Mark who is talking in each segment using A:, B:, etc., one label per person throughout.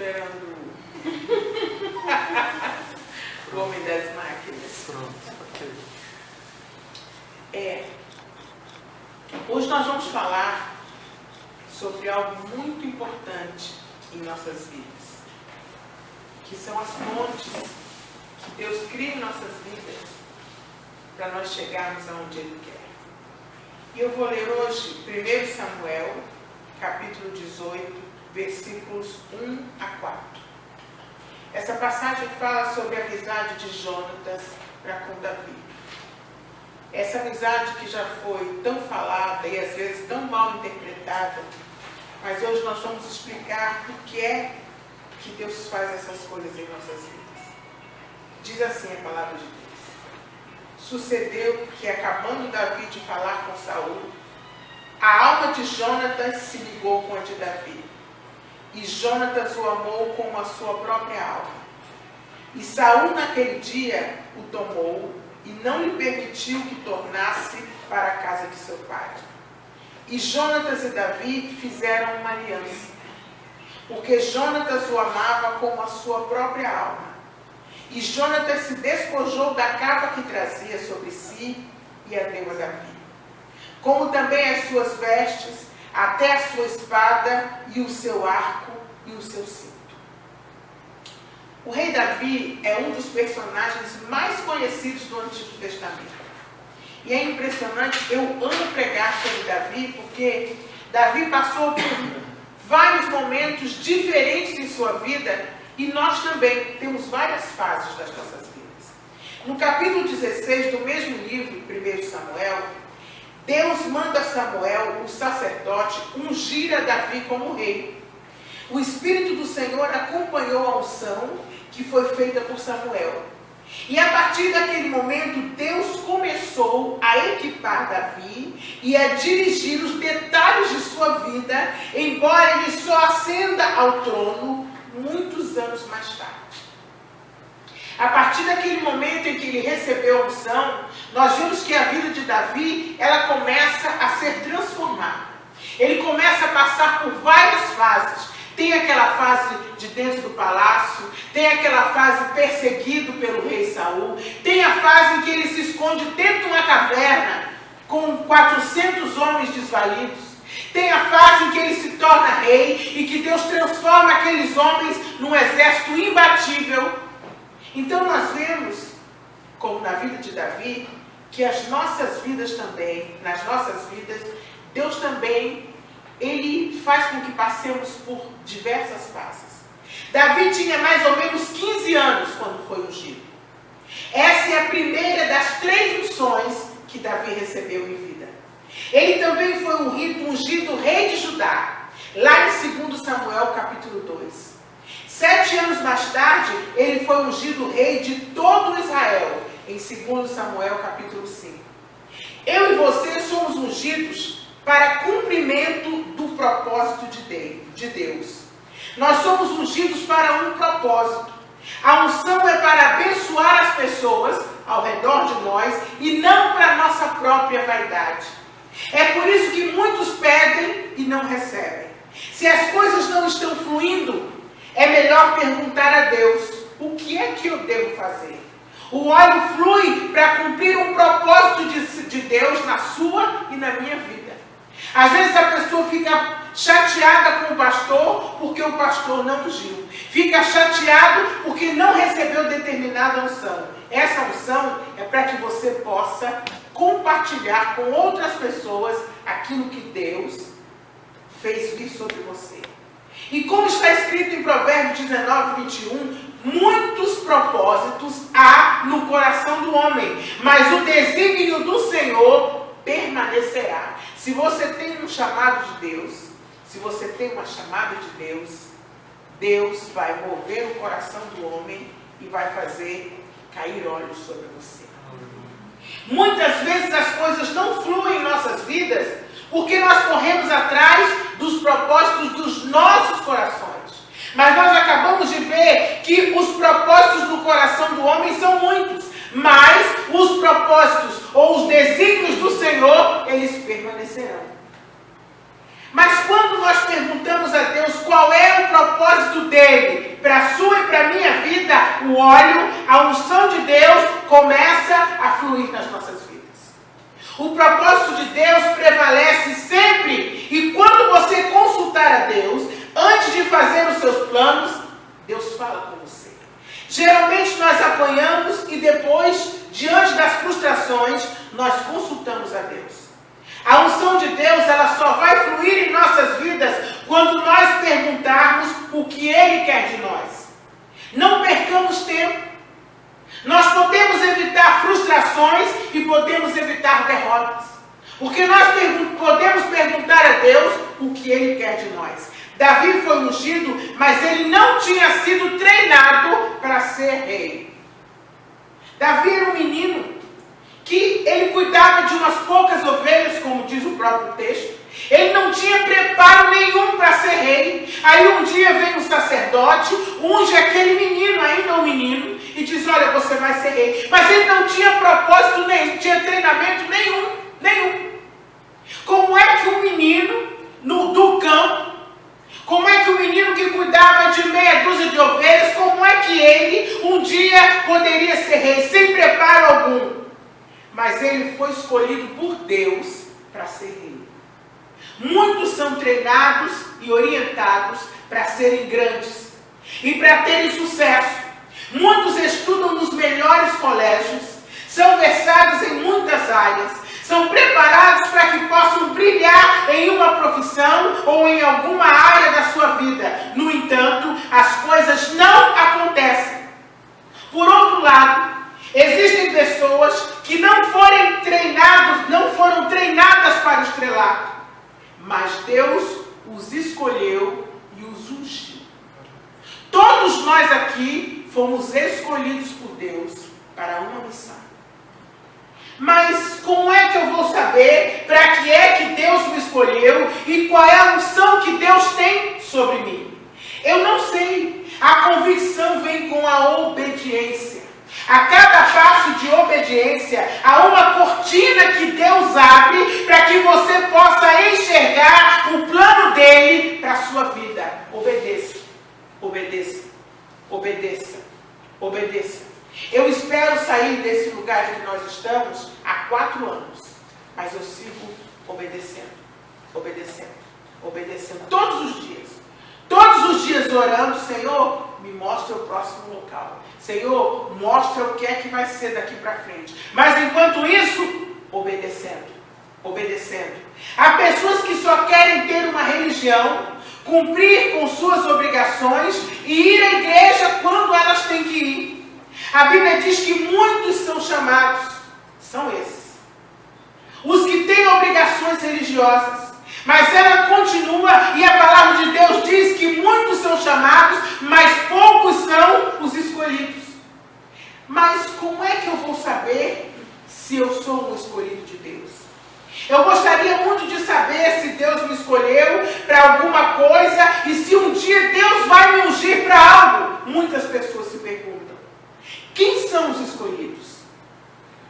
A: esperando o homem das máquinas. Hoje nós vamos falar sobre algo muito importante em nossas vidas, que são as pontes que Deus cria em nossas vidas para nós chegarmos aonde Ele quer. E eu vou ler hoje 1 Samuel, capítulo 18, versículos 1 a 4. Essa passagem fala sobre a amizade de Jonatas para com Davi. Essa amizade que já foi tão falada e às vezes tão mal interpretada, mas hoje nós vamos explicar por que é que Deus faz essas coisas em nossas vidas. Diz assim a palavra de Deus. Sucedeu que, acabando Davi de falar com Saul, a alma de Jonatas se ligou com a de Davi, e Jonatas o amou como a sua própria alma. E Saul naquele dia o tomou e não lhe permitiu que tornasse para a casa de seu pai. E Jonatas e Davi fizeram uma aliança, porque Jonatas o amava como a sua própria alma. E Jonatas se despojou da capa que trazia sobre si e a deu a Davi, como também as suas vestes, até a sua espada e o seu arco e o seu cinto. O rei Davi é um dos personagens mais conhecidos do Antigo Testamento. E é impressionante, eu amo pregar sobre Davi, porque Davi passou por vários momentos diferentes em sua vida, e nós também temos várias fases das nossas vidas. No capítulo 16 do mesmo livro, 1 Samuel, Deus manda Samuel, o sacerdote, ungir a Davi como rei. O Espírito do Senhor acompanhou a unção que foi feita por Samuel. E a partir daquele momento, Deus começou a equipar Davi e a dirigir os detalhes de sua vida, embora ele só ascenda ao trono muitos anos mais tarde. A partir daquele momento em que ele recebeu a unção, nós vemos que a vida de Davi, ela começa a ser transformada. Ele começa a passar por várias fases. Tem aquela fase de dentro do palácio, tem aquela fase perseguido pelo rei Saul, tem a fase em que ele se esconde dentro de uma caverna com 400 homens desvalidos, tem a fase em que ele se torna rei e que Deus transforma aqueles homens num exército imbatível. Então nós vemos, como na vida de Davi, que as nossas vidas também, nas nossas vidas, Deus também, Ele faz com que passemos por diversas fases. Davi tinha mais ou menos 15 anos quando foi ungido. Essa é a primeira das 3 unções que Davi recebeu em vida. Ele também foi ungido rei de Judá, lá em 2 Samuel capítulo 2. 7 anos mais tarde, ele foi ungido rei de todo Israel, em 2 Samuel capítulo 5. Eu e você somos ungidos para cumprimento do propósito de Deus. Nós somos ungidos para um propósito. A unção é para abençoar as pessoas ao redor de nós e não para a nossa própria vaidade. É por isso que muitos pedem e não recebem. Se as coisas não estão fluindo, é melhor perguntar a Deus: o que é que eu devo fazer? O óleo flui para cumprir um propósito de Deus na sua e na minha vida. Às vezes a pessoa fica chateada com o pastor porque o pastor não ungiu. Fica chateado porque não recebeu determinada unção. Essa unção é para que você possa compartilhar com outras pessoas aquilo que Deus fez vir sobre você. E como está escrito em Provérbios 19, 21, muitos propósitos há no coração do homem, mas o desígnio do Senhor permanecerá. Se você tem um chamado de Deus, se você tem uma chamada de Deus, Deus vai mover o coração do homem e vai fazer cair olhos sobre você. Muitas vezes as coisas não fluem em nossas vidas porque nós corremos atrás dos propósitos dos nossos corações. Mas nós acabamos de ver que os propósitos do coração do homem são muitos, mas os propósitos ou os desígnios do Senhor, eles permanecerão. Mas quando nós perguntamos a Deus qual é o propósito dele para a sua e para a minha vida, o óleo, a unção de Deus começa a fluir nas nossas vidas. O propósito de Deus prevalece sempre. E quando você consultar a Deus, antes de fazer os seus planos, Deus fala com você. Geralmente nós apanhamos e depois, diante das frustrações, nós consultamos a Deus. A unção de Deus, ela só vai fluir em nossas vidas quando nós perguntarmos o que Ele quer de nós. Não percamos tempo. Nós podemos evitar frustrações e podemos evitar derrotas. Porque nós podemos perguntar a Deus o que Ele quer de nós. Davi foi ungido, mas ele não tinha sido treinado para ser rei. Davi era um menino que ele cuidava de umas poucas ovelhas, como diz o próprio texto. Ele não tinha preparo nenhum para ser rei. Aí um dia vem um sacerdote, unge aquele menino, ainda um menino, e diz, olha, você vai ser rei. Mas ele não tinha propósito nenhum, não tinha treinamento nenhum. Como é que um menino do campo, como é que o menino que cuidava de meia dúzia de ovelhas, como é que ele um dia poderia ser rei, sem preparo algum? Mas ele foi escolhido por Deus para ser rei. Muitos são treinados e orientados para serem grandes e para terem sucesso. Muitos estudam nos melhores colégios, são versados em muitas áreas, são preparados para que possam brilhar em uma profissão ou em alguma área da sua vida. No entanto, as coisas não acontecem. Por outro lado, existem pessoas que não foram treinadas para o estrelato, mas Deus os escolheu e os ungiu. Todos nós aqui fomos escolhidos por Deus para uma missão. Mas como é que eu vou saber para que é que Deus me escolheu e qual é a unção que Deus tem sobre mim? Eu não sei. A convicção vem com a obediência. A cada passo de obediência, há uma cortina que Deus abre para que você possa enxergar o plano dele para a sua vida. Obedeça, obedeça, obedeça, obedeça. Eu espero sair desse lugar que nós estamos há 4 anos, mas eu sigo obedecendo, todos os dias. Todos os dias orando, Senhor, me mostra o próximo local. Senhor, mostra o que é que vai ser daqui para frente. Mas enquanto isso, obedecendo. Há pessoas que só querem ter uma religião, cumprir com suas obrigações e ir à igreja quando elas têm que ir. A Bíblia diz que muitos são chamados, são esses. Os que têm obrigações religiosas. Mas ela continua e a palavra de Deus diz que muitos são chamados, mas poucos são os escolhidos. Mas como é que eu vou saber se eu sou um escolhido de Deus? Eu gostaria muito de saber se Deus me escolheu para alguma coisa e se um dia Deus vai me ungir para algo. Muitas pessoas se perguntam. Quem são os escolhidos?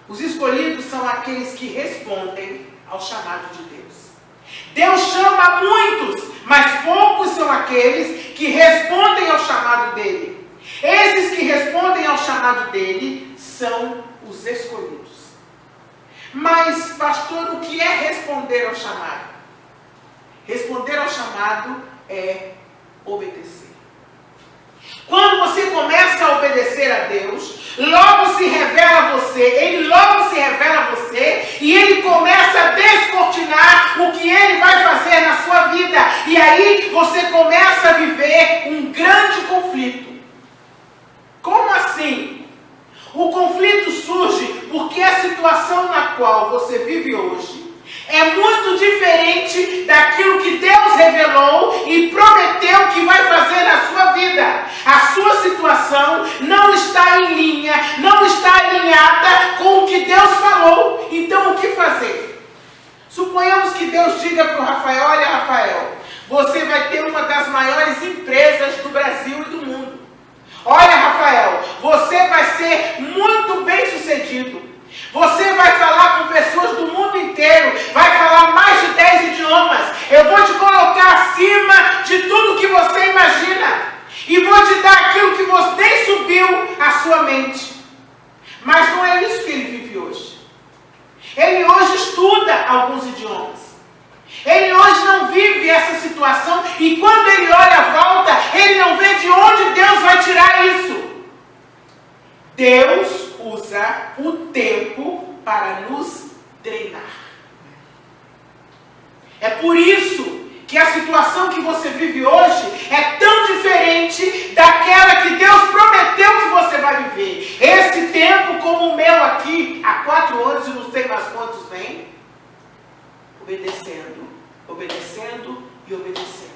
A: Os escolhidos são aqueles que respondem ao chamado de Deus. Deus chama muitos, mas poucos são aqueles que respondem ao chamado dele. Esses que respondem ao chamado dele são os escolhidos. Mas, pastor, o que é responder ao chamado? Responder ao chamado é obedecer. Quando você começa a obedecer a Deus, logo se revela a você, Ele logo se revela a você e Ele começa a descortinar o que Ele vai fazer na sua vida. E aí você começa a viver um grande conflito. Como assim? O conflito surge porque a situação na qual você vive hoje é muito diferente daquilo que Deus revelou e prometeu que vai fazer na sua vida. A sua situação não está em linha, não está alinhada com o que Deus falou. Então, o que fazer? Suponhamos que Deus diga para o Rafael, olha, Rafael, você vai ter uma das maiores empresas do Brasil e do mundo. Olha, Rafael, você vai ser muito bem sucedido. Você vai falar com pessoas do mundo inteiro, vai falar mais de 10 idiomas. Eu vou te colocar aquilo que você nem subiu à sua mente. Mas não é isso que ele vive hoje. Ele hoje estuda alguns idiomas. Ele hoje não vive essa situação e quando ele olha à volta, ele não vê de onde Deus vai tirar isso. Deus usa o tempo para nos treinar. É por isso que a situação que você vive hoje é tão diferente daquela que Deus prometeu que você vai viver. Esse tempo, como o meu aqui, há 4 anos e não sei mais quantos vem, obedecendo, obedecendo e obedecendo.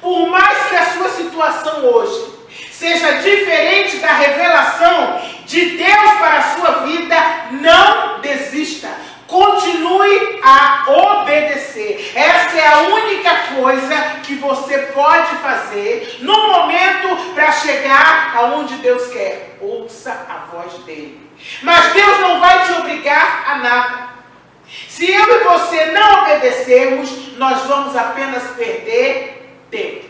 A: Por mais que a sua situação hoje seja diferente da revelação de Deus para a sua vida, não desista. Continue a obedecer. Essa é a única coisa que você pode fazer no momento para chegar aonde Deus quer. Ouça a voz dele. Mas Deus não vai te obrigar a nada. Se eu e você não obedecermos, nós vamos apenas perder tempo.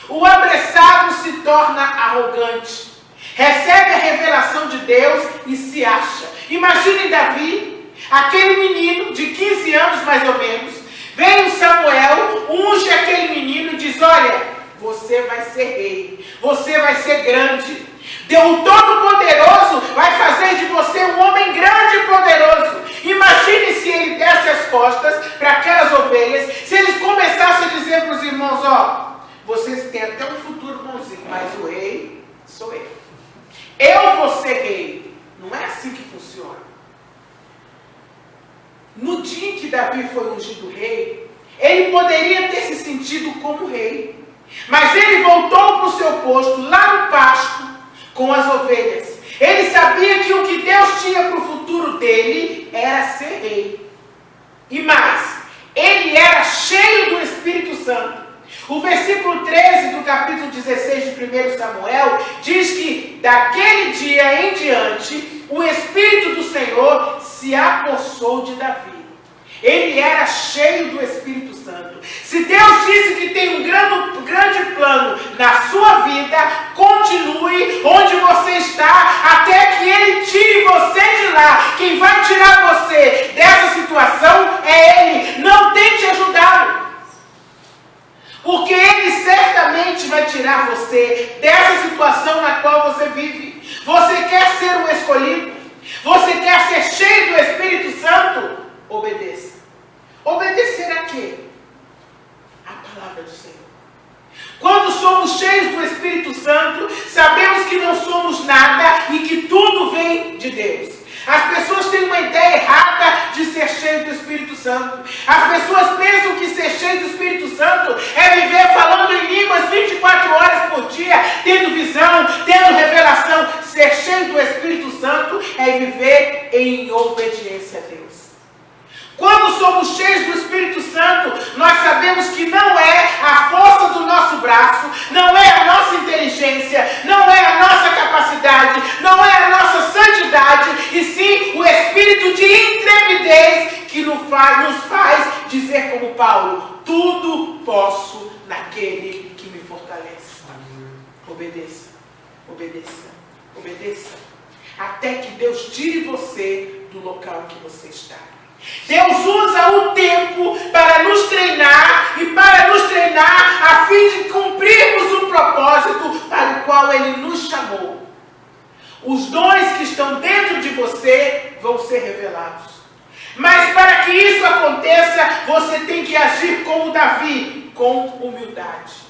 A: O apressado se torna arrogante. Recebe a revelação de Deus e se acha. Imagine Davi, aquele menino de 15 anos mais ou menos, vem o Samuel, unge aquele menino e diz, olha, você vai ser rei, você vai ser grande. Deus Todo-Poderoso vai fazer de você um homem grande e poderoso. Imagine se ele desse as costas para aquelas ovelhas, se eles começassem a dizer para os irmãos, ó, vocês têm até um futuro bonzinho, mas o rei sou eu. Eu vou ser rei. Não é assim que funciona. No dia em que Davi foi ungido rei, ele poderia ter se sentido como rei. Mas ele voltou para o seu posto, lá no pasto, com as ovelhas. Ele sabia que o que Deus tinha para o futuro dele era ser rei. E mais, ele era cheio do Espírito Santo. O versículo 13 do capítulo 16 de 1 Samuel diz que daquele dia em diante, o Espírito do Senhor se apossou de Davi. Ele era cheio do Espírito Santo. Se Deus disse que tem um grande plano na sua vida, continue onde você está, até que Ele tire você de lá. Quem vai tirar você dessa situação é Ele. Não tente ajudá-lo. Porque Ele certamente vai tirar você dessa situação na qual você vive. Você quer ser um escolhido? Você quer ser cheio do Espírito Santo? Obedeça. Obedecer a quê? A palavra do Senhor. Quando somos cheios do Espírito Santo, sabemos que não somos nada e que tudo vem de Deus. As pessoas têm uma ideia errada de ser cheio do Espírito Santo. As pessoas pensam que ser cheio do Espírito Santo é viver falando em línguas 24 horas por dia, tendo visão, tendo revelação. Ser cheio do Espírito Santo é viver em obediência a Deus. Quando somos cheios do Espírito Santo, nós sabemos que não é a força do nosso braço, não é a nossa inteligência, não é a nossa capacidade, não é a nossa santidade, e sim o espírito de intrepidez que nos faz dizer como Paulo, tudo posso naquele que me fortalece. Obedeça, obedeça, obedeça, até que Deus tire você do local em que você está. Deus usa o tempo para nos treinar e para nos treinar a fim de cumprirmos o propósito para o qual Ele nos chamou. Os dons que estão dentro de você vão ser revelados. Mas para que isso aconteça, você tem que agir como Davi, com humildade.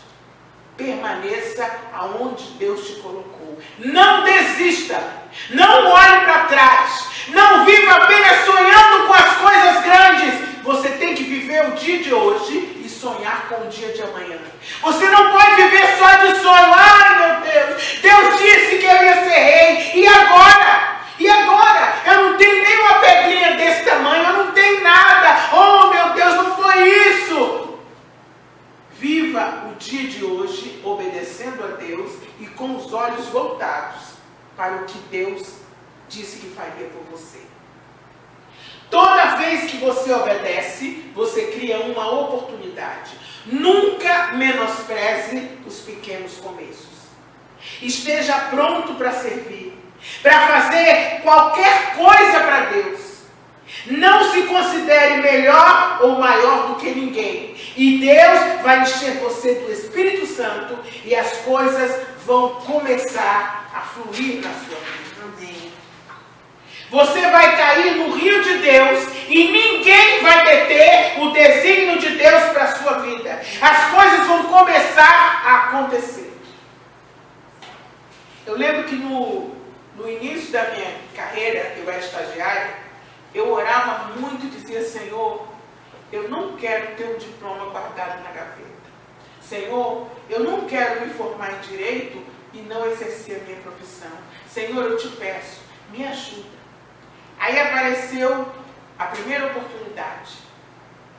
A: Permaneça aonde Deus te colocou. Não desista. Não olhe para trás. Não viva apenas sonhando com as coisas grandes. Você tem que viver o dia de hoje e sonhar com o dia de amanhã. Você não pode viver só de sonho. Ai, meu Deus, Deus disse que eu ia ser rei. E agora? E agora? Eu não tenho nem uma pedrinha desse tamanho. Eu não tenho nada. Oh, meu Deus, não foi isso. Viva o dia de hoje obedecendo a Deus e com os olhos voltados para o que Deus disse que faria por você. Toda vez que você obedece, você cria uma oportunidade. Nunca menospreze os pequenos começos. Esteja pronto para servir, para fazer qualquer coisa para Deus. Não se considere melhor ou maior do que ninguém. E Deus vai encher você do Espírito Santo e as coisas vão começar a fluir na sua vida. Amém. Você vai cair no rio de Deus e ninguém vai deter o desígnio de Deus para a sua vida. As coisas vão começar a acontecer. Eu lembro que no início da minha carreira, eu era estagiária, eu orava muito e dizia: Senhor, eu não quero ter um diploma guardado na gaveta. Senhor, eu não quero me formar em direito e não exercer a minha profissão. Senhor, eu te peço, me ajuda. Aí apareceu a primeira oportunidade.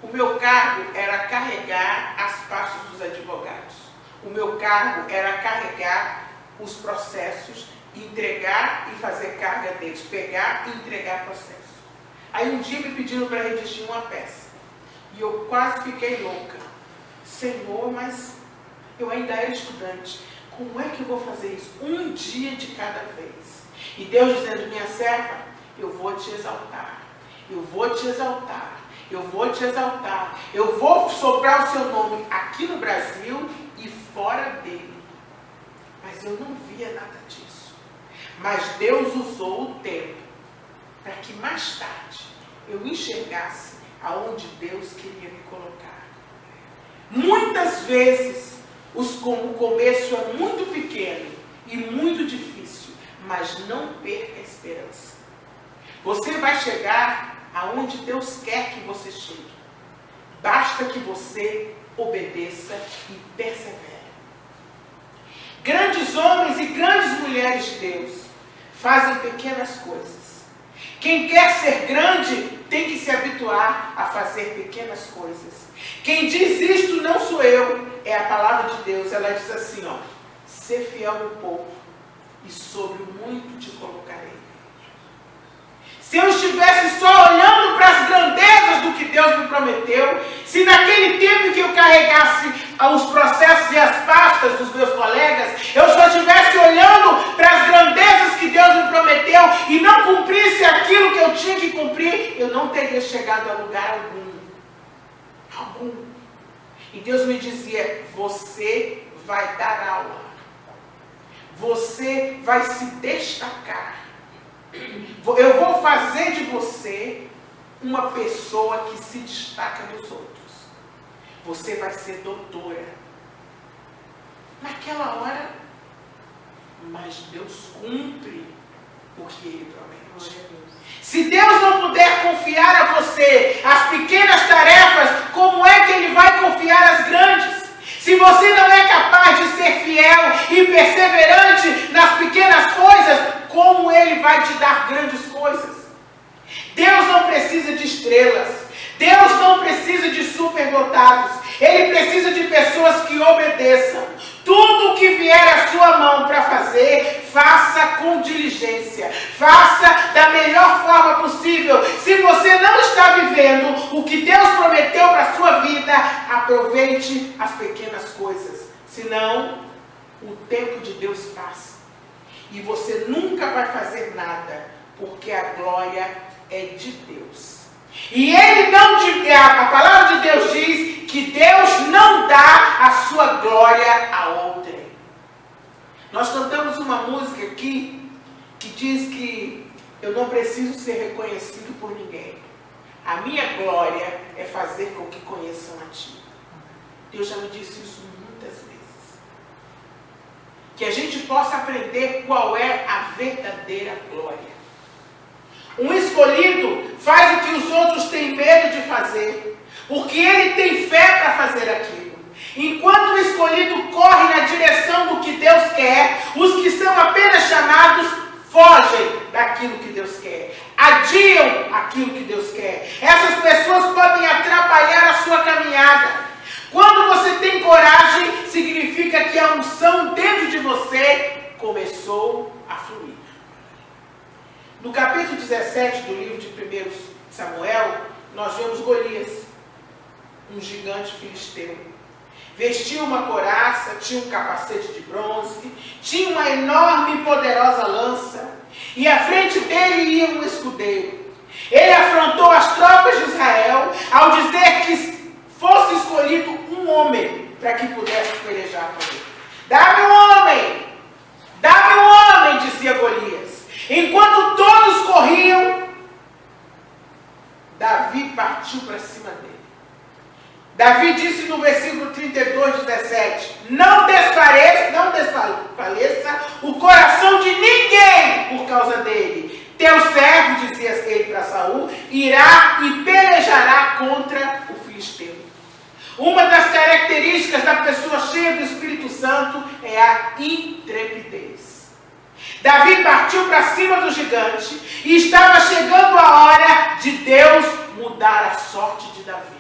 A: O meu cargo era carregar as pastas dos advogados. O meu cargo era carregar os processos, entregar e fazer carga deles, pegar e entregar processo. Aí um dia me pediram para redigir uma peça. E eu quase fiquei louca. Senhor, mas eu ainda era estudante. Como é que eu vou fazer isso? Um dia de cada vez. E Deus dizendo: minha serva, eu vou te exaltar. Eu vou te exaltar. Eu vou te exaltar. Eu vou soprar o seu nome aqui no Brasil e fora dele. Mas eu não via nada disso. Mas Deus usou o tempo para que mais tarde eu enxergasse aonde Deus queria me colocar. Muitas vezes o começo é muito pequeno e muito difícil, mas não perca a esperança. Você vai chegar aonde Deus quer que você chegue. Basta que você obedeça e persevere. Grandes homens e grandes mulheres de Deus fazem pequenas coisas. Quem quer ser grande tem que se habituar a fazer pequenas coisas. Quem diz isto não sou eu, é a palavra de Deus. Ela diz assim, ó: ser fiel no pouco e sobre o muito te colocarei. Se eu estivesse só olhando para as grandezas do que Deus me prometeu, se naquele tempo que eu carregasse os processos e as pastas dos meus colegas, eu só estivesse olhando para as grandezas que Deus me prometeu e não cumprisse aquilo que eu tinha que cumprir, eu não teria chegado a lugar algum. E Deus me dizia: você vai dar aula, você vai se destacar. Eu vou fazer de você uma pessoa que se destaca dos outros. Você vai ser doutora. Naquela hora, mas Deus cumpre o que Ele promete. Se Deus não puder confiar a você as pequenas tarefas, como é que Ele vai confiar as grandes? Se você não é capaz de ser fiel e perseverante nas pequenas coisas, como Ele vai te dar grandes coisas? Deus não precisa de estrelas. Deus não precisa de superdotados. Ele precisa de pessoas que obedeçam. Tudo o que vier à sua mão para fazer, faça com diligência. Faça da melhor forma possível. Se você não está vivendo o que Deus prometeu para a sua vida, aproveite as pequenas coisas. Senão, o tempo de Deus passa. E você nunca vai fazer nada, porque a glória é de Deus. E Ele não a palavra de Deus diz que Deus não dá a sua glória a outrem. Nós cantamos uma música aqui que diz que eu não preciso ser reconhecido por ninguém. A minha glória é fazer com que conheçam a Ti. Deus já me disse isso muitas vezes. Que a gente possa aprender qual é a verdadeira glória. Um escolhido faz o que os outros têm medo de fazer, porque ele tem fé para fazer aquilo. Enquanto o escolhido corre na direção do que Deus quer, os que são apenas chamados fogem daquilo que Deus quer, adiam aquilo que Deus quer. Essas pessoas podem atrapalhar a sua caminhada. Quando você tem coragem, significa que a unção dentro de você começou a fluir. No capítulo 17 do livro de 1 Samuel, nós vemos Golias, um gigante filisteu. Vestia uma couraça, tinha um capacete de bronze, tinha uma enorme e poderosa lança, e à frente dele ia um escudeiro. Ele afrontou as tropas de Israel ao dizer que fosse escolhido um homem para que pudesse pelejar com ele. Dá-me um homem! Dá-me um homem, dizia Golias. Enquanto todos corriam, Davi partiu para cima dele. Davi disse no versículo 32, 17: não desfaleça o coração de ninguém por causa dele. Teu servo, dizia ele para Saul, irá e pelejará contra o filisteu. Uma das características da pessoa cheia do Espírito Santo é a intrepidez. Davi partiu para cima do gigante e estava chegando a hora de Deus mudar a sorte de Davi.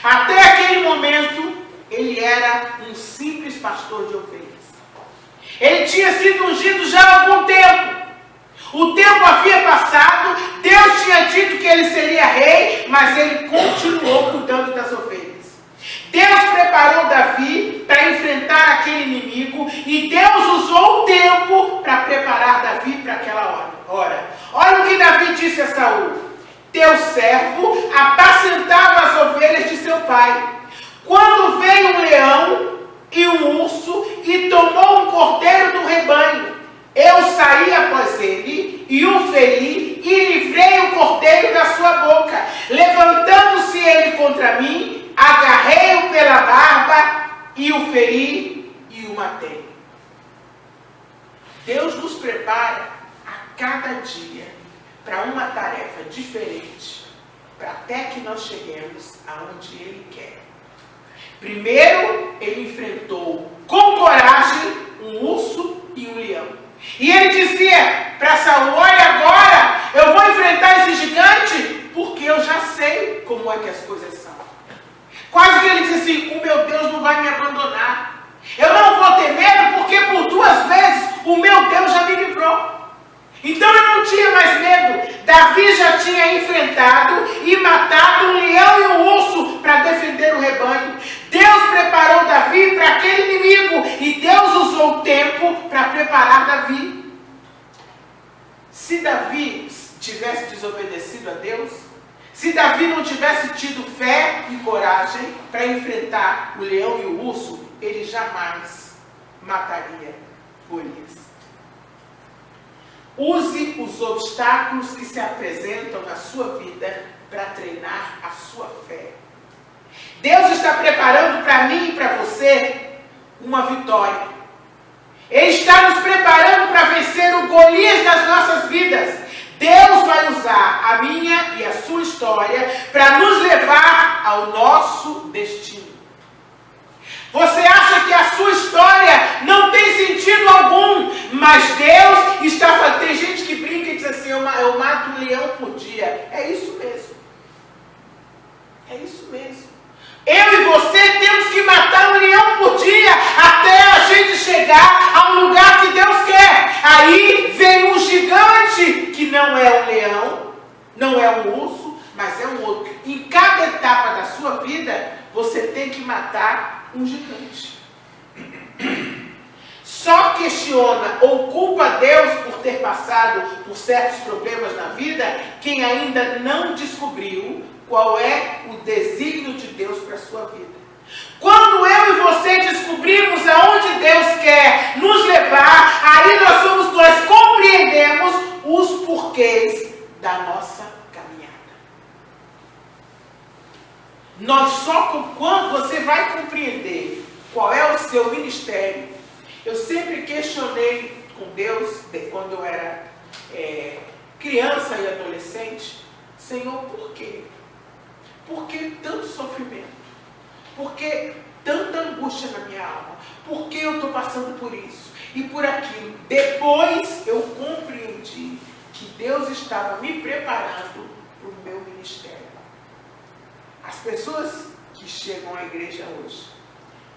A: Até aquele momento, ele era um simples pastor de ovelhas. Ele tinha sido ungido já há algum tempo. O tempo havia passado, Deus tinha dito que ele seria rei, mas ele continuou cuidando das ovelhas. Deus preparou Davi para enfrentar aquele inimigo e Deus usou o tempo para preparar Davi para aquela hora. Olha o que Davi disse a Saul: teu servo apacentava as ovelhas de seu pai. Quando veio um leão e um urso e tomou um cordeiro do rebanho, eu saí após ele e o feri e livrei o cordeiro da sua boca. Levantando-se ele contra mim, agarrei-o pela barba e o feri e o matei. Deus nos prepara a cada dia para uma tarefa diferente, para até que nós cheguemos aonde Ele quer. Primeiro, Ele enfrentou com coragem um urso e um leão. E Ele dizia para Saul: olha, agora eu vou enfrentar esse gigante, porque eu já sei como é que as coisas são. Quase que ele disse assim: o meu Deus não vai me abandonar. Eu não vou ter medo, porque por 2 vezes o meu Deus já me livrou. Então eu não tinha mais medo. Davi já tinha enfrentado e matado um leão e um urso para defender o rebanho. Deus preparou Davi para aquele inimigo e Deus usou o tempo para preparar Davi. Se Davi tivesse desobedecido a Deus, se Davi não tivesse tido fé e coragem para enfrentar o leão e o urso, ele jamais mataria Golias. Use os obstáculos que se apresentam na sua vida para treinar a sua fé. Deus está preparando para mim e para você uma vitória. Ele está nos preparando para vencer o Golias das nossas vidas. Deus vai usar a minha e a sua história para nos levar ao nosso destino. Você acha que a sua história não tem sentido algum, mas Deus está fazendo. Tem gente que brinca e diz assim: eu mato um leão por dia. É isso mesmo. É isso mesmo. Eu e você temos que matar um leão por dia até a gente chegar a um lugar que Deus quer. Aí vem um gigante que não é um leão, não é um urso, mas é um outro. Em cada etapa da sua vida, você tem que matar um gigante. Só questiona ou culpa Deus por ter passado por certos problemas na vida quem ainda não descobriu qual é o desígnio de Deus para a sua vida. Quando eu e você descobrimos aonde Deus quer nos levar, aí nós compreendemos os porquês da nossa caminhada. Quando você vai compreender qual é o seu ministério. Eu sempre questionei com Deus, quando eu era criança e adolescente: Senhor, por quê? Por que tanto sofrimento? Por que tanta angústia na minha alma? Por que eu estou passando por isso e por aquilo? Depois eu compreendi que Deus estava me preparando para o meu ministério. As pessoas que chegam à igreja hoje,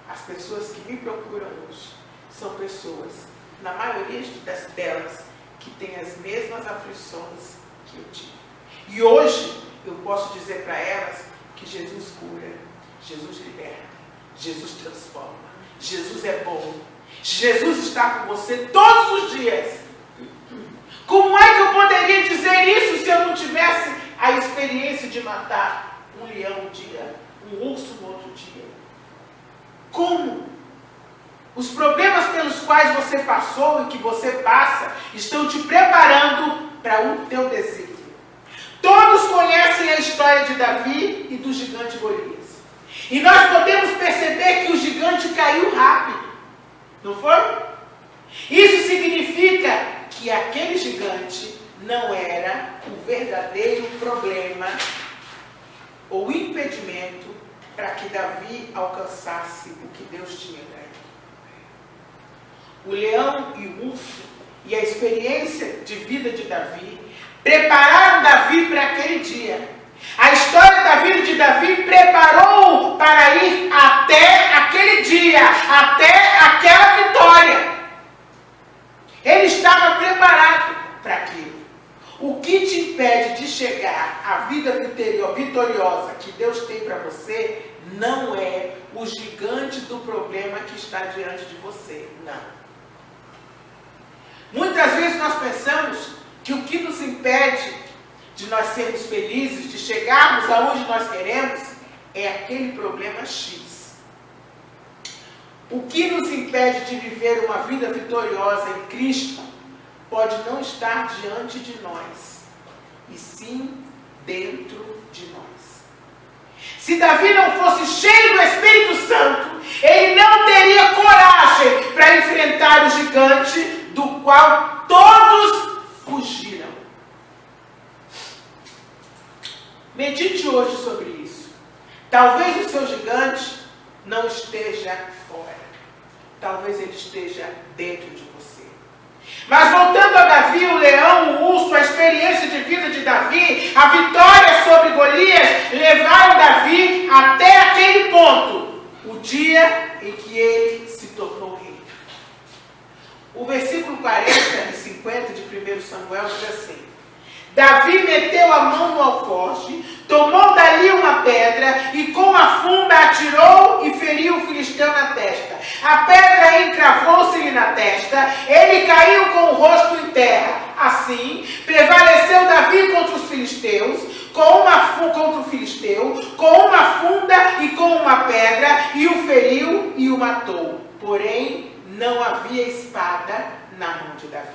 A: as pessoas que me procuram hoje, são pessoas, na maioria delas, que têm as mesmas aflições que eu tive. E hoje eu posso dizer para elas que Jesus cura, Jesus liberta, Jesus transforma. Jesus é bom. Jesus está com você todos os dias. Como é que eu poderia dizer isso se eu não tivesse a experiência de matar um leão um dia, um urso no outro dia? Como? Os problemas pelos quais você passou e que você passa estão te preparando para o teu desígnio. Todos conhecem a história de Davi e do gigante Golias. E nós podemos perceber que o gigante caiu rápido. Não foi? Isso significa que aquele gigante não era o verdadeiro problema ou impedimento para que Davi alcançasse o que Deus tinha para ele. O leão e o urso e a experiência de vida de Davi prepararam Davi para aquele dia. A história da vida de Davi preparou-o para ir até aquele dia, até aquela vitória. Ele estava preparado para aquilo. O que te impede de chegar à vida vitoriosa que Deus tem para você não é o gigante do problema que está diante de você. Não. Muitas vezes nós pensamos que o que nos impede de nós sermos felizes, de chegarmos aonde nós queremos, é aquele problema X. O que nos impede de viver uma vida vitoriosa em Cristo pode não estar diante de nós, e sim dentro de nós. Se Davi não fosse cheio do Espírito Santo, ele não teria coragem para enfrentar o gigante do qual todos fugiram. Medite hoje sobre isso. Talvez o seu gigante não esteja fora. Talvez ele esteja dentro de você. Mas voltando a Davi, o leão, o urso, a experiência de vida de Davi, a vitória sobre Golias, levaram Davi até aquele ponto, o dia em que ele se tornou rei. O versículo 40 e 50 de 1 Samuel diz assim: Davi meteu a mão no alforje, tomou dali uma pedra e com a funda atirou e feriu o filisteu na testa. A pedra encravou-se-lhe na testa, ele caiu com o rosto em terra. Assim, prevaleceu Davi contra os filisteus, contra o filisteu, com uma funda e com uma pedra, e o feriu e o matou. Porém, não havia espada na mão de Davi.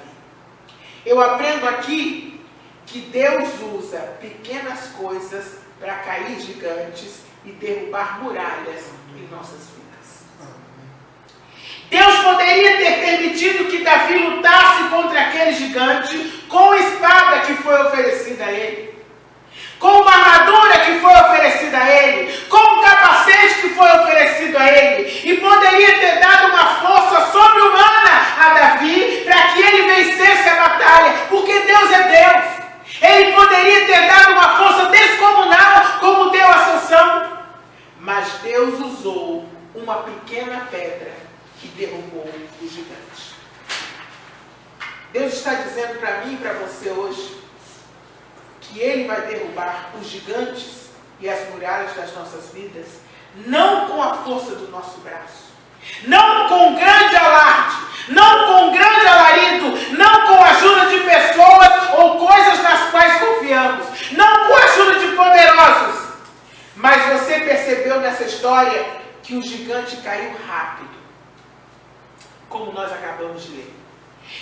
A: Eu aprendo aqui que Deus usa pequenas coisas para cair gigantes e derrubar muralhas em nossas vidas. Deus poderia ter permitido que Davi lutasse contra aquele gigante com a espada que foi oferecida a ele, com uma armadura que foi oferecida a ele, com um capacete que foi oferecido a ele, e poderia ter dado uma força sobre-humana a Davi para que ele vencesse a batalha, porque Deus é Deus. Ele poderia ter dado uma força descomunal, como deu a Sansão. Mas Deus usou uma pequena pedra que derrubou o gigante. Deus está dizendo para mim e para você hoje que Ele vai derrubar os gigantes e as muralhas das nossas vidas, não com a força do nosso braço, não com grande alarde, não com grande alarido, não com a ajuda de pessoas ou coisas nas quais confiamos, não com a ajuda de poderosos. Mas você percebeu nessa história que o gigante caiu rápido, como nós acabamos de ler.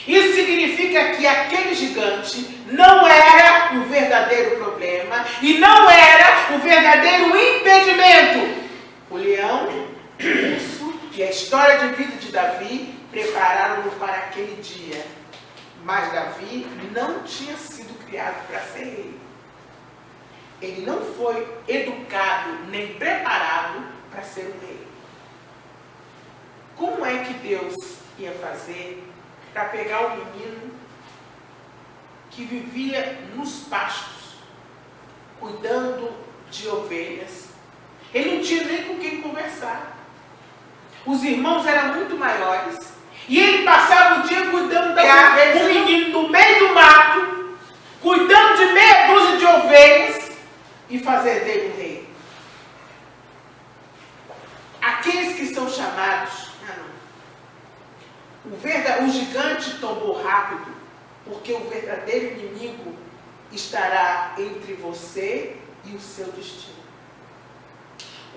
A: Isso significa que aquele gigante não era o verdadeiro problema e não era o verdadeiro impedimento. O leão, o urso e a história de vida de Davi prepararam-no para aquele dia. Mas Davi não tinha sido criado para ser rei. Ele não foi educado nem preparado para ser um rei. Como é que Deus ia fazer para pegar o menino que vivia nos pastos, cuidando de ovelhas? Ele não tinha nem com quem conversar. Os irmãos eram muito maiores. E ele passava o dia cuidando das ovelhas. Um menino no meio do mato, cuidando de meia dúzia de ovelhas, e fazer dele um rei. Aqueles que O gigante tombou rápido, porque o verdadeiro inimigo estará entre você e o seu destino.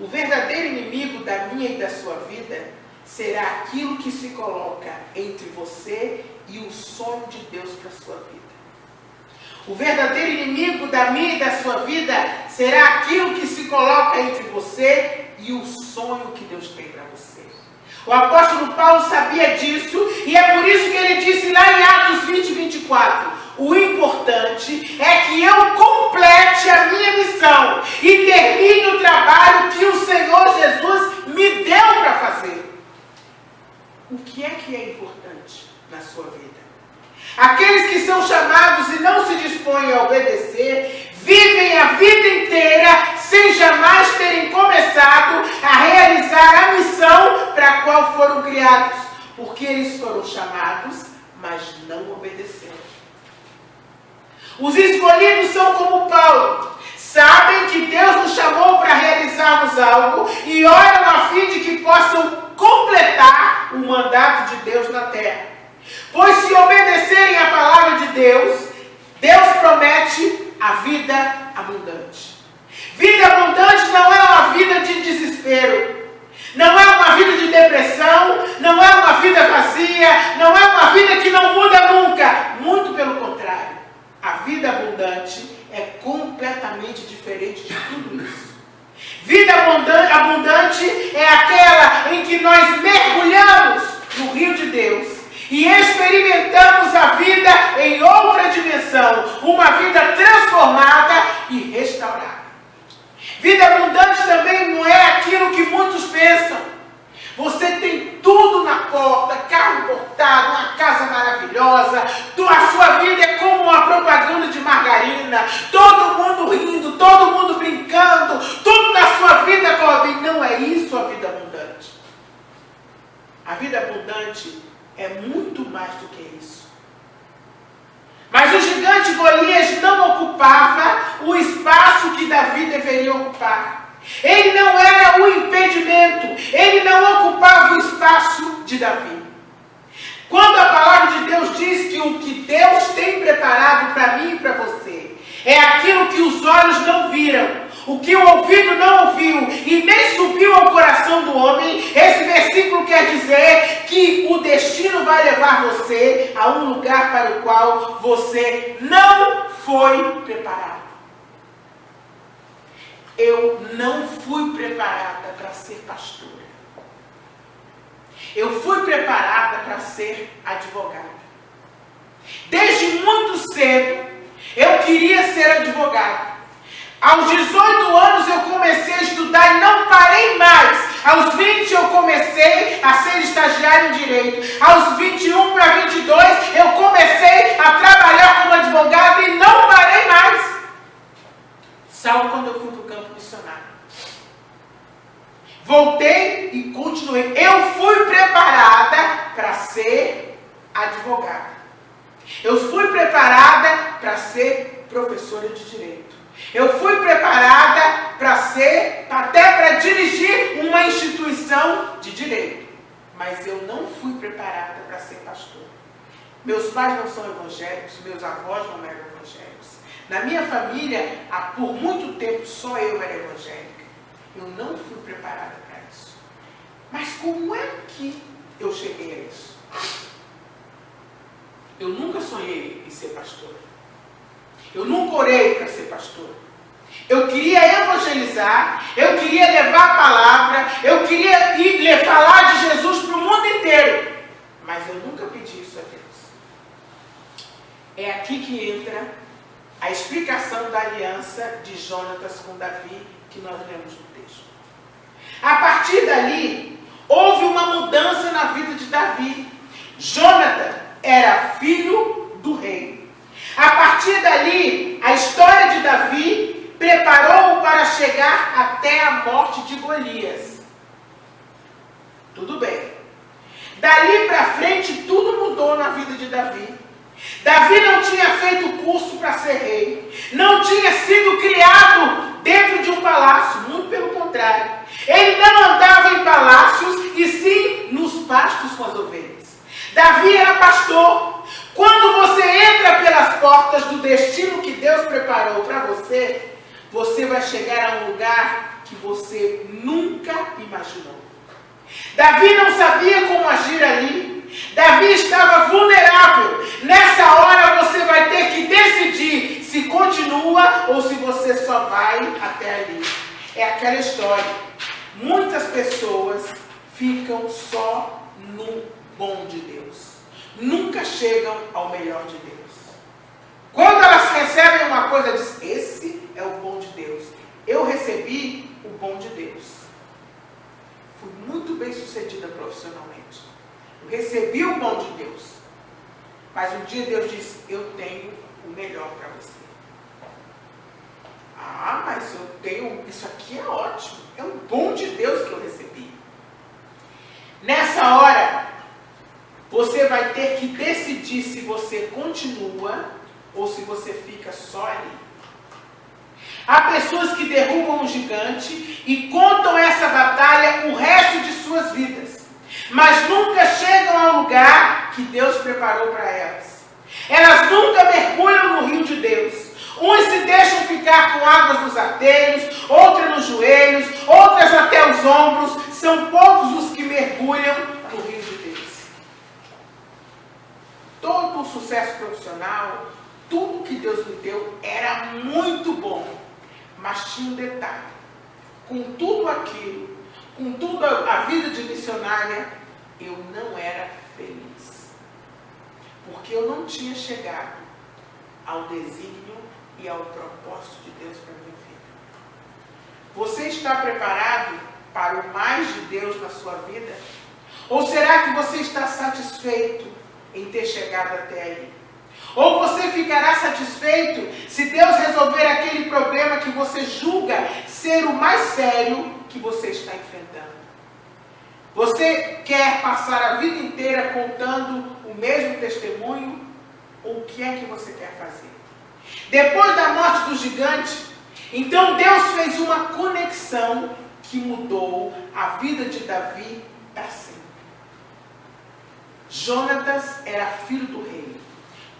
A: O verdadeiro inimigo da minha e da sua vida será aquilo que se coloca entre você e o sonho de Deus para a sua vida. O verdadeiro inimigo da minha e da sua vida será aquilo que se coloca entre você e o sonho que Deus tem para você. O apóstolo Paulo sabia disso e é por isso que ele disse lá em Atos 20, 24: o importante é que eu complete a minha missão e termine o trabalho que o Senhor Jesus me deu para fazer. O que é importante na sua vida? Aqueles que são chamados e não se dispõem a obedecer, vivem a vida inteira sem jamais terem começado a realizar a missão para a qual foram criados, porque eles foram chamados, mas não obedeceram. Os escolhidos são como Paulo, sabem que Deus nos chamou para realizarmos algo e oram a fim de que possam completar o mandato de Deus na terra. Pois se obedecerem à palavra de Deus, Deus promete a vida abundante. Vida abundante não é uma vida de desespero, não é uma vida de depressão, não é uma vida vazia, não é uma vida que não muda nunca. Muito pelo contrário, a vida abundante é completamente diferente de tudo isso. Vida abundante é aquela em que nós mergulhamos no rio de Deus e experimentamos a vida em outra dimensão, uma vida transformada e restaurada. Vida abundante também não é aquilo que muitos pensam. Você tem tudo na porta, carro importado, uma casa maravilhosa, a sua vida é como uma propaganda de margarina, todo mundo rindo, todo mundo brincando, tudo na sua vida corre bem. Não é isso a vida abundante. A vida abundante é muito mais do que isso. Mas o gigante Golias não ocupava o espaço que Davi deveria ocupar. Ele não era o impedimento, ele não ocupava o espaço de Davi. Quando a palavra de Deus diz que o que Deus tem preparado para mim e para você é aquilo que os olhos não viram, o que o ouvido não ouviu e nem subiu ao coração do homem, esse versículo quer dizer que o destino vai levar você a um lugar para o qual você não foi preparado. Eu não fui preparada para ser pastora. Eu fui preparada para ser advogada. Desde muito cedo, eu queria ser advogada. Aos 18 anos eu comecei a estudar e não parei mais. Aos 20 eu comecei a ser estagiário em Direito. Aos 21 para 22 eu comecei a trabalhar como advogada e não parei mais. Salvo quando eu fui para o campo missionário. Voltei e continuei. Eu fui preparada para ser advogada. Eu fui preparada para ser professora de Direito. Eu fui preparada para ser, até para dirigir uma instituição de direito. Mas eu não fui preparada para ser pastora. Meus pais não são evangélicos, meus avós não eram evangélicos. Na minha família, por muito tempo, só eu era evangélica. Eu não fui preparada para isso. Mas como é que eu cheguei a isso? Eu nunca sonhei em ser pastora. Eu nunca orei para ser pastora. Eu queria evangelizar, eu queria levar a palavra, eu queria falar de Jesus para o mundo inteiro. Mas eu nunca pedi isso a Deus. É aqui que entra a explicação da aliança de Jonatas com Davi, que nós lemos no texto. A partir dali, houve uma mudança na vida de Davi. Jonatas era filho do rei. A partir dali, a história de Davi preparou-o para chegar até a morte de Golias. Tudo bem. Dali para frente, tudo mudou na vida de Davi. Davi não tinha feito curso para ser rei. Não tinha sido criado dentro de um palácio. Muito pelo contrário. Ele não andava em palácios, e sim nos pastos com as ovelhas. Davi você vai chegar a um lugar que você nunca imaginou. Davi não sabia como agir ali. Davi estava vulnerável. Nessa hora você vai ter que decidir se continua ou se você só vai até ali. É aquela história. Muitas pessoas ficam só no bom de Deus. Nunca chegam ao melhor de Deus. Quando elas recebem uma coisa, dizem, esse é o bom de Deus. Eu recebi o bom de Deus. Fui muito bem sucedida profissionalmente. Eu recebi o bom de Deus. Mas um dia Deus disse, eu tenho o melhor para você. Ah, mas eu tenho, isso aqui é ótimo. É o bom de Deus que eu recebi. Nessa hora, você vai ter que decidir se você continua ou se você fica só ali. Há pessoas que derrubam um gigante e contam essa batalha o resto de suas vidas. Mas nunca chegam ao lugar que Deus preparou para elas. Elas nunca mergulham no rio de Deus. Uns se deixam ficar com águas nos artérios, outras nos joelhos, outras até os ombros. São poucos os que mergulham no rio de Deus. Todo o sucesso profissional, tudo que Deus me deu era muito bom. Mas tinha um detalhe. Com tudo aquilo, com toda a vida de missionária, eu não era feliz. Porque eu não tinha chegado ao desígnio e ao propósito de Deus para a minha vida. Você está preparado para o mais de Deus na sua vida? Ou será que você está satisfeito em ter chegado até aí? Ou você ficará satisfeito se Deus resolver aquele problema que você julga ser o mais sério que você está enfrentando? Você quer passar a vida inteira contando o mesmo testemunho? Ou o que é que você quer fazer? Depois da morte do gigante, então Deus fez uma conexão que mudou a vida de Davi para sempre. Jonatas era filho do rei.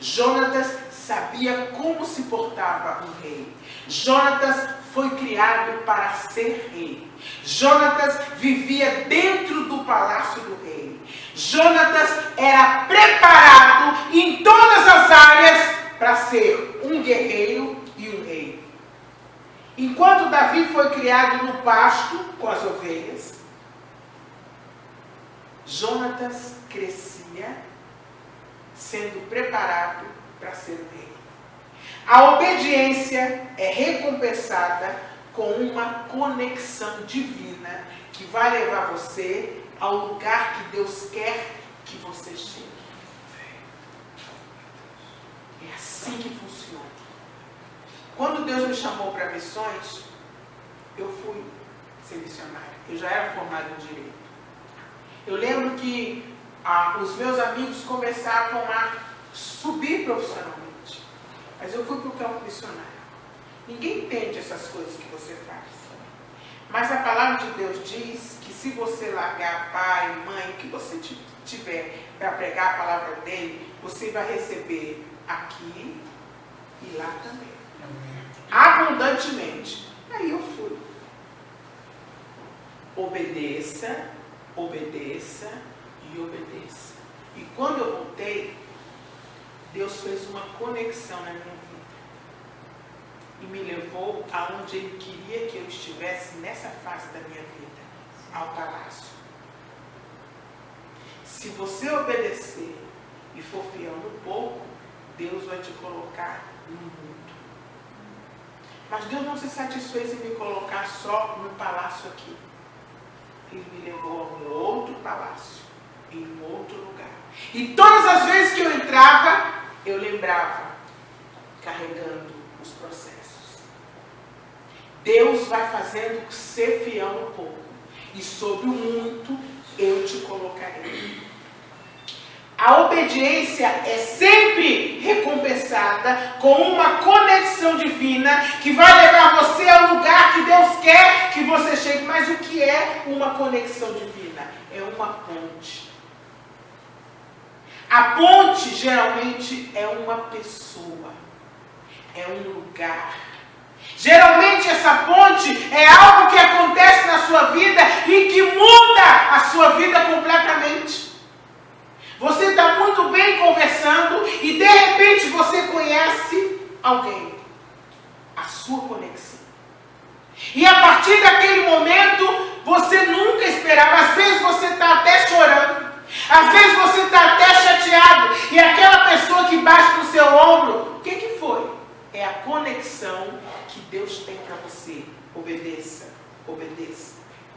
A: Jonatas sabia como se portava um rei. Jonatas foi criado para ser rei. Jonatas vivia dentro do palácio do rei. Jonatas era preparado em todas as áreas para ser um guerreiro e um rei. Enquanto Davi foi criado no pasto com as ovelhas, Jonatas crescia sendo preparado para ser o rei. A obediência é recompensada com uma conexão divina que vai levar você ao lugar que Deus quer que você chegue. É assim que funciona. Quando Deus me chamou para missões, eu fui ser missionária. Eu já era formada em Direito. Eu lembro que os meus amigos começavam a subir profissionalmente. Mas eu fui para o campo missionário. Ninguém entende essas coisas que você faz. Mas a palavra de Deus diz que se você largar pai, mãe, o que você tiver para pregar a palavra dele, você vai receber aqui e lá também. Abundantemente. Aí eu fui. Obedeça, obedeça e obedeça. E quando eu voltei, Deus fez uma conexão na minha vida. E me levou aonde Ele queria que eu estivesse nessa fase da minha vida, ao palácio. Se você obedecer e for fiel no pouco, Deus vai te colocar no muito. Mas Deus não se satisfez em me colocar só no palácio aqui. Ele me levou a um outro palácio, em um outro lugar. E todas as vezes que eu entrava, eu lembrava, carregando os processos. Deus vai fazendo ser fiel no pouco. E sobre o muito, eu te colocarei. A obediência é sempre recompensada com uma conexão divina que vai levar você ao lugar que Deus quer que você chegue. Mas o que é uma conexão divina? É uma ponte. A ponte geralmente é uma pessoa, é um lugar. Geralmente essa ponte é algo que acontece na sua vida e que muda a sua vida completamente. Você está muito bem conversando e de repente você conhece alguém. A sua conexão. E a partir daquele momento, você nunca esperava. Às vezes você está até chorando. Às vezes você está até chateado. E aquela pessoa que bate no seu ombro, o que foi? É a conexão que Deus tem para você. Obedeça, obedeça.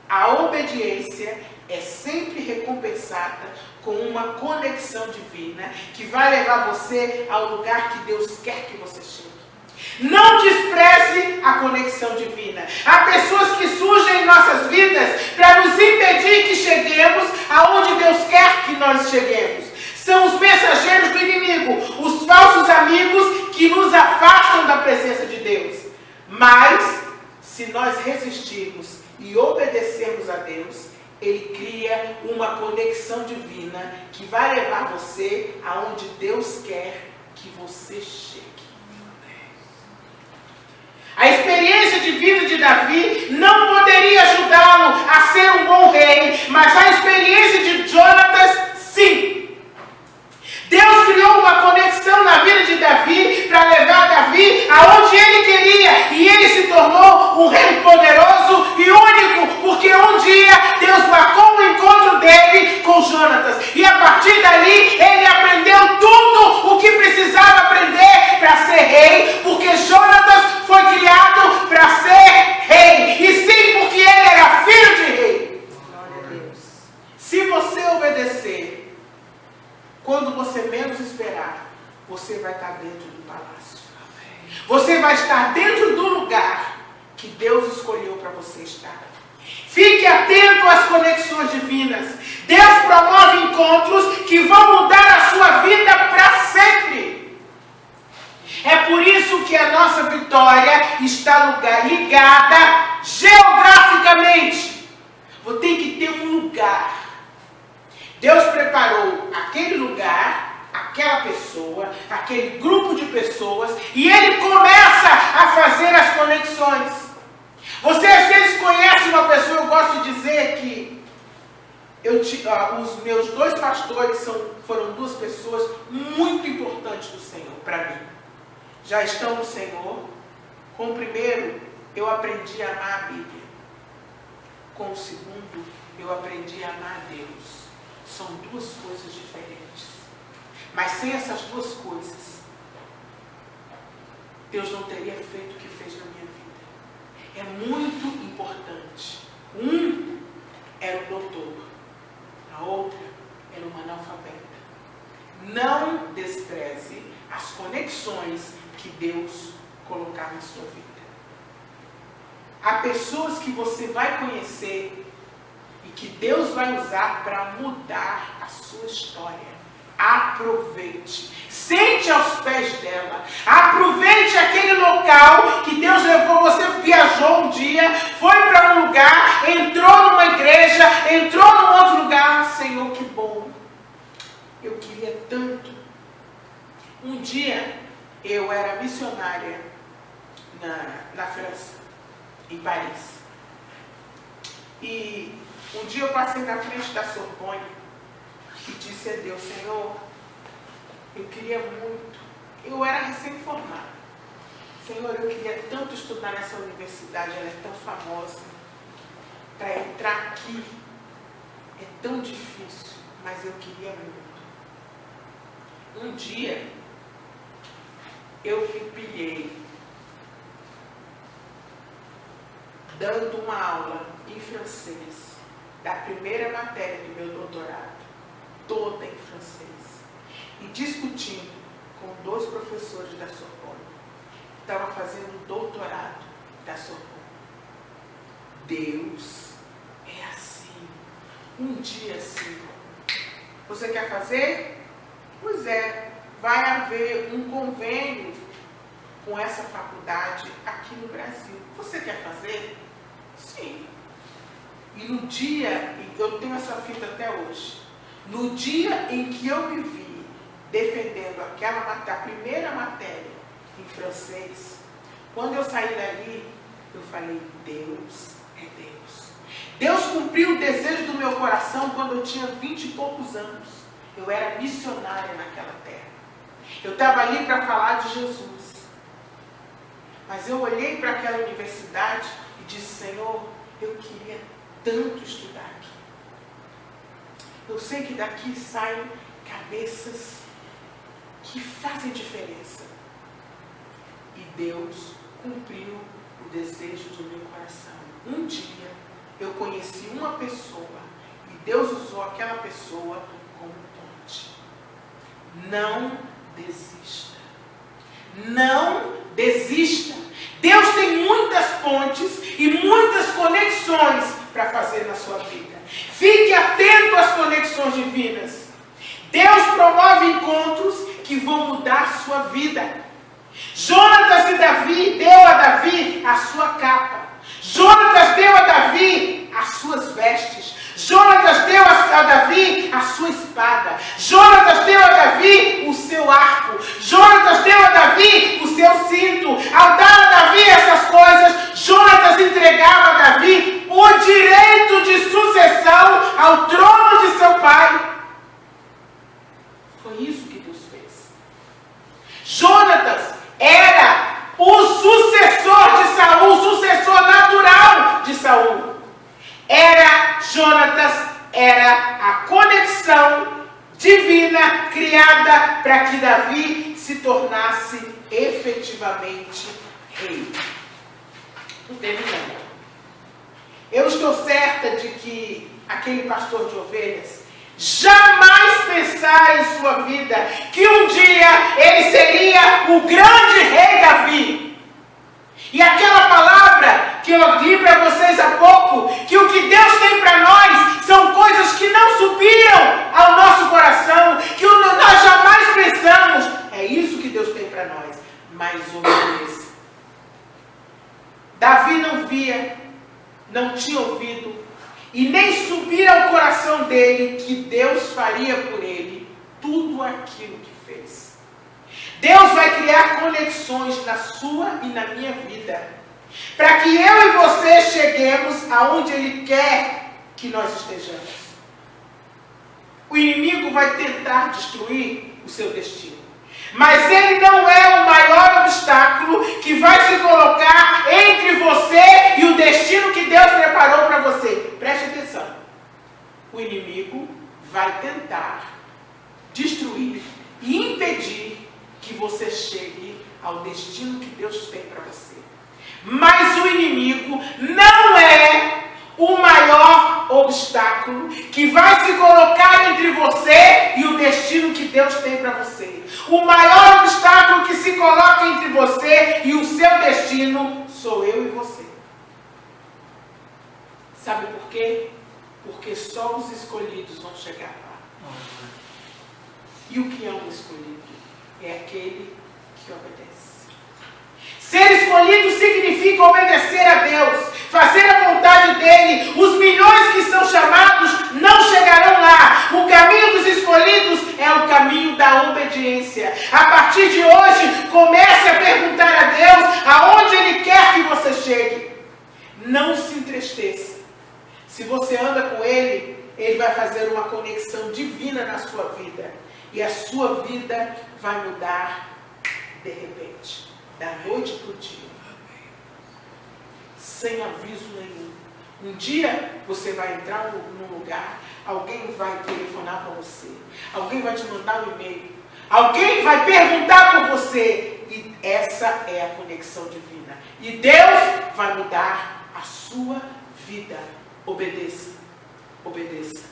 A: A obediência é sempre recompensada com uma conexão divina que vai levar você ao lugar que Deus quer que você chegue. Não despreze a conexão divina. Há pessoas que surgem em nossas vidas para nos impedir que cheguemos aonde Deus quer que nós cheguemos. São os mensageiros do inimigo, os falsos amigos que nos afastam da presença de Deus. Mas, se nós resistirmos e obedecermos a Deus, Ele cria uma conexão divina que vai levar você aonde Deus quer que você chegue. A experiência de vida de Davi não poderia ajudá-lo a ser um bom rei, mas a experiência de Jonatas, sim. Deus criou uma conexão na vida de Davi para levar Davi aonde ele queria. E ele se tornou um rei poderoso e único, porque um dia Deus marcou o encontro dele com Jonatas. E a partir dali ele aprendeu tudo o que precisava aprender para ser rei, porque Jonatas foi criado para ser rei. E sim, porque ele era filho de rei. Glória a Deus. Se você obedecer, quando você menos esperar, você vai estar dentro do palácio. Você vai estar dentro do lugar que Deus escolheu para você estar. Fique atento às conexões divinas. Deus promove encontros que vão mudar a sua vida para sempre. É por isso que a nossa vitória está ligada geograficamente. Você tem que ter um lugar. Deus preparou aquele lugar, aquela pessoa, aquele grupo de pessoas, e Ele começa a fazer as conexões. Você às vezes conhece uma pessoa, eu gosto de dizer que os meus dois pastores foram duas pessoas muito importantes do Senhor para mim. Já estão no Senhor. Com o primeiro, eu aprendi a amar a Bíblia. Com o segundo, eu aprendi a amar a Deus. São duas coisas diferentes. Mas sem essas duas coisas, Deus não teria feito o que fez na minha vida. É muito importante. Um era o doutor, a outra era uma analfabeta. Não despreze as conexões que Deus colocar na sua vida. Há pessoas que você vai conhecer e que Deus vai usar para mudar a sua história. Aproveite. Sente aos pés dela. Aproveite aquele local que Deus levou. Você viajou um dia, foi para um lugar, entrou numa igreja, entrou num outro lugar. Senhor, que bom. Eu queria tanto. Um dia, eu era missionária na França, em Paris. E um dia eu passei na frente da Sorbonne e disse a Deus, Senhor, eu queria muito, eu era recém-formada. Senhor, eu queria tanto estudar nessa universidade, ela é tão famosa. Para entrar aqui é tão difícil, mas eu queria muito. Um dia, eu me pilhei dando uma aula em francês, da primeira matéria do meu doutorado, toda em francês, e discutindo com dois professores da Sorbonne, que estavam fazendo um doutorado da Sorbonne. Deus é assim, um dia assim. Você quer fazer? Pois é, vai haver um convênio com essa faculdade aqui no Brasil. Você quer fazer? Sim. E no dia, eu tenho essa fita até hoje, no dia em que eu me vi defendendo a primeira matéria em francês, quando eu saí dali, eu falei, Deus é Deus. Deus cumpriu o desejo do meu coração quando eu tinha 20 e poucos anos. Eu era missionária naquela terra. Eu estava ali para falar de Jesus. Mas eu olhei para aquela universidade e disse, Senhor, eu queria tanto estudar aqui. Eu sei que daqui saem cabeças que fazem diferença. E Deus cumpriu o desejo do meu coração. Um dia eu conheci uma pessoa e Deus usou aquela pessoa como ponte. Não desista. Não desista. Deus tem muitas pontes e muitas conexões para fazer na sua vida. Fique atento às conexões divinas. Deus promove encontros que vão mudar a sua vida. Jonatas e Davi deu a Davi a sua capa. Jonatas deu a Davi as suas vestes. Jonatas deu a Davi a sua espada. Jonatas deu a Davi o seu arco. Jonatas deu a Davi o seu cinto. Ao dar a Davi essas coisas, Jonatas entregava a Davi o direito de sucessão ao trono de seu pai. Foi isso que Deus fez. Jonatas era o sucessor de Saul, o sucessor natural de Saul. Jonatas era a conexão divina criada para que Davi se tornasse efetivamente rei. Terminando. Eu estou certa de que aquele pastor de ovelhas jamais pensara em sua vida que um dia ele seria o grande rei Davi. E aquela palavra que eu li para vocês há pouco, que o que Deus tem para nós são coisas que não subiram ao nosso coração, que nós jamais pensamos. É isso que Deus tem para nós. Mas obedeça. Davi não via, não tinha ouvido, e nem subira ao coração dele que Deus faria por ele tudo aquilo que fez. Deus vai criar conexões na sua e na minha vida, para que eu e você cheguemos aonde Ele quer que nós estejamos. O inimigo vai tentar destruir o seu destino, mas ele não é o maior obstáculo que vai se colocar entre você e o destino que Deus preparou para você. Preste atenção. O inimigo vai tentar destruir e impedir que você chegue ao destino que Deus tem para você. Mas o inimigo não é o maior obstáculo que vai se colocar entre você e o destino que Deus tem para você. O maior obstáculo que se coloca entre você e o seu destino sou eu e você. Sabe por quê? Porque só os escolhidos vão chegar lá. E o que é um escolhido? É aquele que obedece. Ser escolhido significa obedecer a Deus, fazer a vontade dEle. Os milhões que são chamados não chegarão lá. O caminho dos escolhidos é o caminho da obediência. A partir de hoje, comece a perguntar a Deus aonde Ele quer que você chegue. Não se entristeça. Se você anda com Ele, Ele vai fazer uma conexão divina na sua vida. E a sua vida vai mudar de repente, da noite para o dia, sem aviso nenhum. Um dia você vai entrar num lugar, alguém vai telefonar para você, alguém vai te mandar um e-mail, alguém vai perguntar por você, e essa é a conexão divina. E Deus vai mudar a sua vida. Obedeça, obedeça,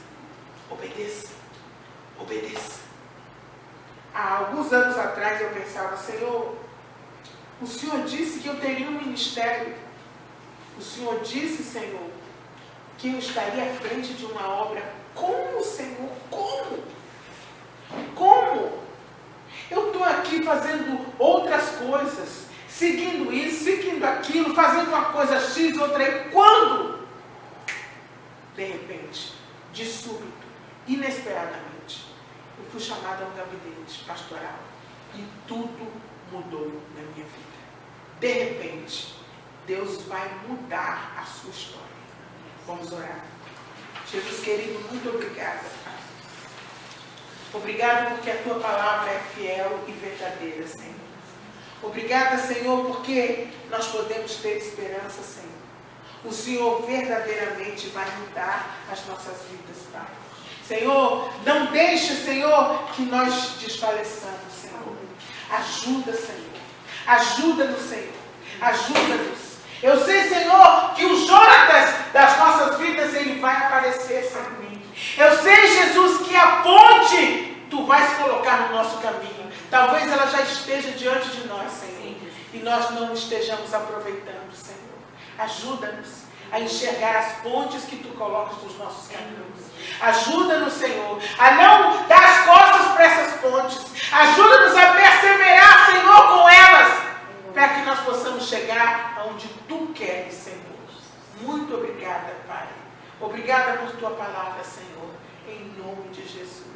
A: obedeça, obedeça. Há alguns anos atrás eu pensava, Senhor, o Senhor disse que eu teria um ministério. O Senhor disse, Senhor, que eu estaria à frente de uma obra. Como, Senhor? Como? Como? Eu estou aqui fazendo outras coisas, seguindo isso, seguindo aquilo, fazendo uma coisa X, outra Y. Quando? De repente, de súbito, inesperadamente, eu fui chamada a um gabinete pastoral e tudo mudou na minha vida. De repente, Deus vai mudar a sua história. Vamos orar. Jesus querido, muito obrigada, Pai. Obrigada porque a tua palavra é fiel e verdadeira, Senhor. Obrigada, Senhor, porque nós podemos ter esperança, Senhor. O Senhor verdadeiramente vai mudar as nossas vidas, Pai. Senhor, não deixe, Senhor, que nós desfaleçamos, Senhor. Ajuda, Senhor. Ajuda-nos, Senhor. Ajuda-nos. Eu sei, Senhor, que o Jonatas das nossas vidas, ele vai aparecer, Senhor. Eu sei, Jesus, que a ponte tu vais colocar no nosso caminho. Talvez ela já esteja diante de nós, Senhor. E nós não estejamos aproveitando, Senhor. Ajuda-nos a enxergar as pontes que tu colocas nos nossos caminhos. Ajuda-nos, Senhor, a não dar as costas para essas pontes. Ajuda-nos a perseverar, Senhor, com elas, para que nós possamos chegar aonde tu queres, Senhor. Muito obrigada, Pai. Obrigada por tua palavra, Senhor. Em nome de Jesus.